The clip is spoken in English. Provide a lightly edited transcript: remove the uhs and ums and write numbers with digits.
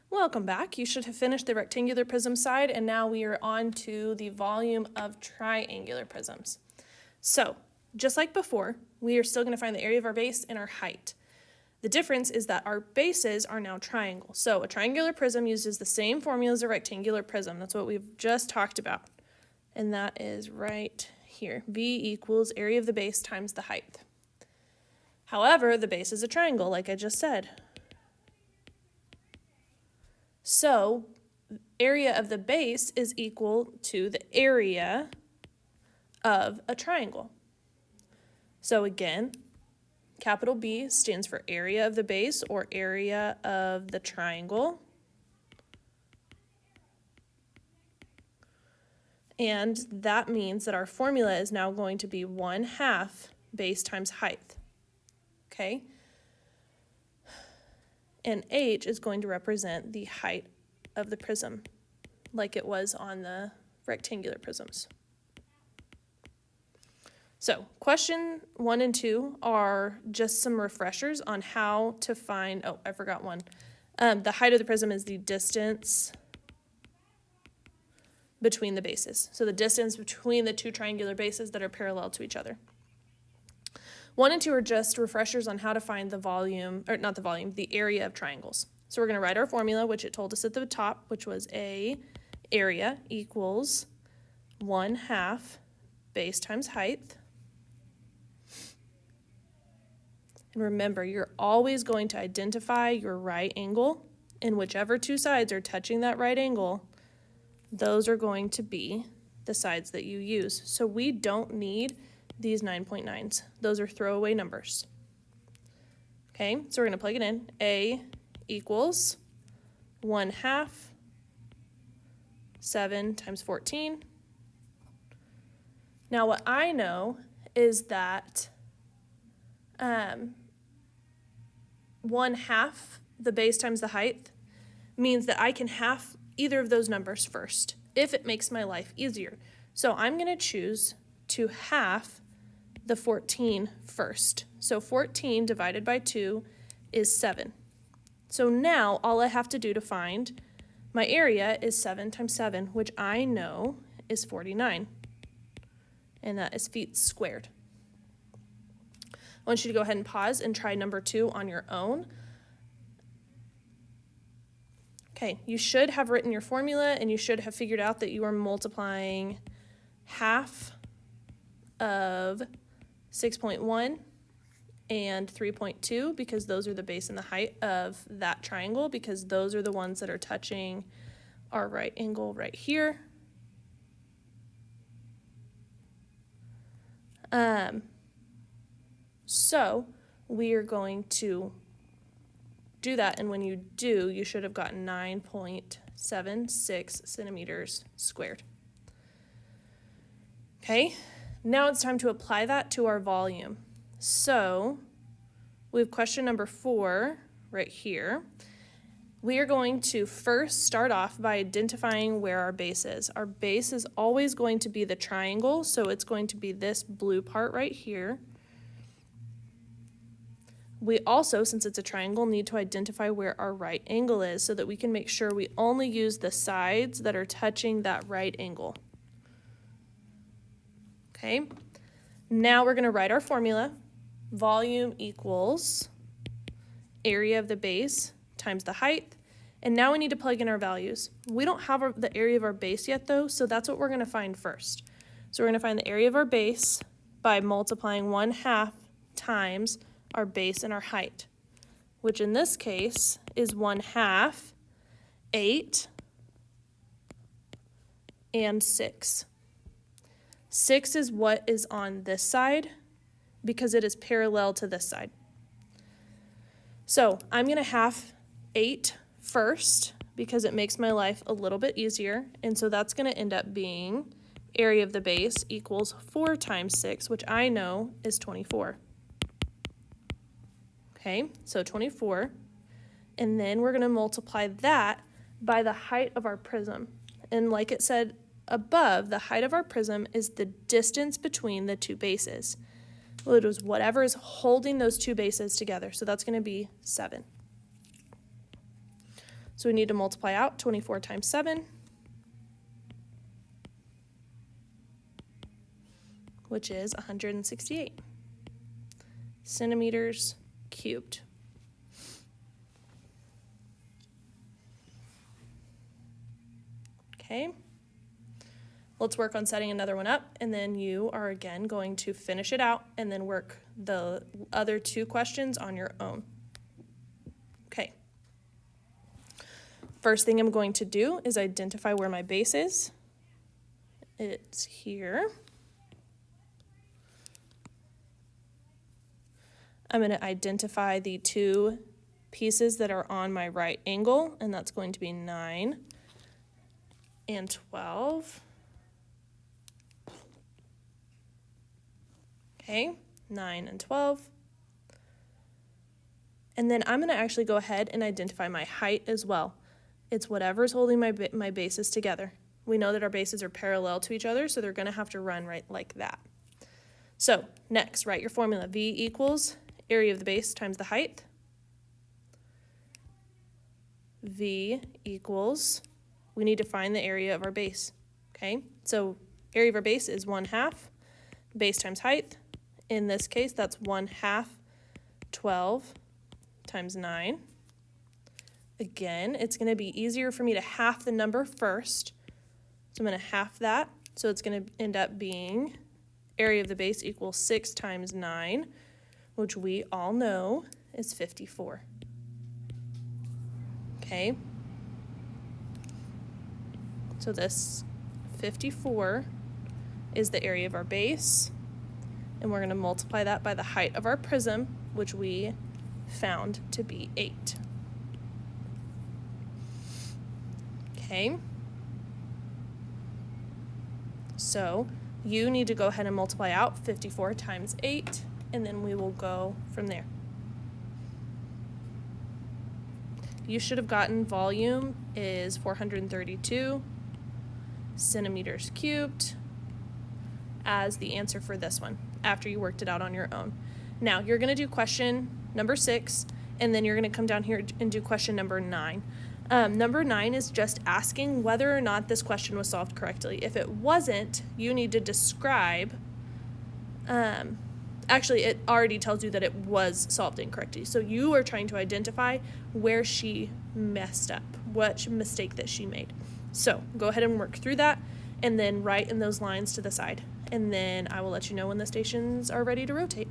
Welcome back. You should have finished the rectangular prism side, and now we are on to the volume of triangular prisms. So, just like before, we are still going to find the area of our base and our height. The difference is that our bases are now triangles. So a triangular prism uses the same formula as a rectangular prism. That's what we've just talked about. And that is right here. V equals area of the base times the height. However, the base is a triangle, like I just said. So area of the base is equal to the area of a triangle. So again, capital B stands for area of the base or area of the triangle. And that means that our formula is now going to be 1/2 base times height. Okay? And H is going to represent the height of the prism, like it was on the rectangular prisms. So question 1 and 2 are just some refreshers on how to find, oh, I forgot one. The height of the prism is the distance between the bases. So the distance between the two triangular bases that are parallel to each other. 1 and 2 are just refreshers on how to find the volume, or not the volume, the area of triangles. So we're going to write our formula, which it told us at the top, which was A area equals 1/2 base times height. And remember, you're always going to identify your right angle, and whichever two sides are touching that right angle, those are going to be the sides that you use. So we don't need these 9.9s. Those are throwaway numbers. Okay, so we're going to plug it in. A equals 1/2 7 times 14. Now what I know is that 1/2 the base times the height means that I can half either of those numbers first if it makes my life easier. So I'm going to choose to half the 14 first. So 14 divided by 2 is 7. So now all I have to do to find my area is 7 times 7, which I know is 49. And that is feet squared. I want you to go ahead and pause and try number 2 on your own. Okay, you should have written your formula and you should have figured out that you are multiplying half of 6.1 and 3.2 because those are the base and the height of that triangle, because those are the ones that are touching our right angle right here. So we are going to do that, and when you do, you should have gotten 9.76 centimeters squared. Okay, now it's time to apply that to our volume. So we have question number 4 right here. We are going to first start off by identifying where our base is. Our base is always going to be the triangle, so it's going to be this blue part right here. We also, since it's a triangle, need to identify where our right angle is so that we can make sure we only use the sides that are touching that right angle. Okay, now we're going to write our formula. Volume equals area of the base times the height. And now we need to plug in our values. We don't have the area of our base yet though, so that's what we're going to find first. So we're going to find the area of our base by multiplying 1/2 times our base and our height, which in this case is 1/2, 8, and 6. 6 is what is on this side because it is parallel to this side. So I'm going to half 8 first because it makes my life a little bit easier, and so that's going to end up being area of the base equals 4 times 6, which I know is 24. Okay, so 24, and then we're going to multiply that by the height of our prism. And like it said above, the height of our prism is the distance between the two bases. Well, it was whatever is holding those two bases together, so that's going to be 7. So we need to multiply out 24 times 7, which is 168 centimeters cubed. Okay, let's work on setting another one up, and then you are again going to finish it out and then work the other two questions on your own. Okay. First thing I'm going to do is identify where my base is. It's here. I'm going to identify the two pieces that are on my right angle, and that's going to be 9 and 12. Okay, 9 and 12. And then I'm going to actually go ahead and identify my height as well. It's whatever's holding my bases together. We know that our bases are parallel to each other, so they're going to have to run right like that. So next, write your formula. V equals area of the base times the height. V equals, we need to find the area of our base. Okay, so area of our base is 1/2 base times height. In this case, that's 1/2 12 times 9. Again, it's going to be easier for me to half the number first. So I'm going to half that. So it's going to end up being area of the base equals 6 times 9, which we all know is 54. Okay. So this 54 is the area of our base, and we're going to multiply that by the height of our prism, which we found to be 8. Okay. So you need to go ahead and multiply out 54 times 8, and then we will go from there. You should have gotten volume is 432 centimeters cubed as the answer for this one after you worked it out on your own. Now you're going to do question number 6, and then you're going to come down here and do question number 9. Number 9 is just asking whether or not this question was solved correctly. If it wasn't, you need to describe, actually it already tells you that it was solved incorrectly. So you are trying to identify where she messed up, what mistake that she made. So go ahead and work through that, and then write in those lines to the side. And then I will let you know when the stations are ready to rotate.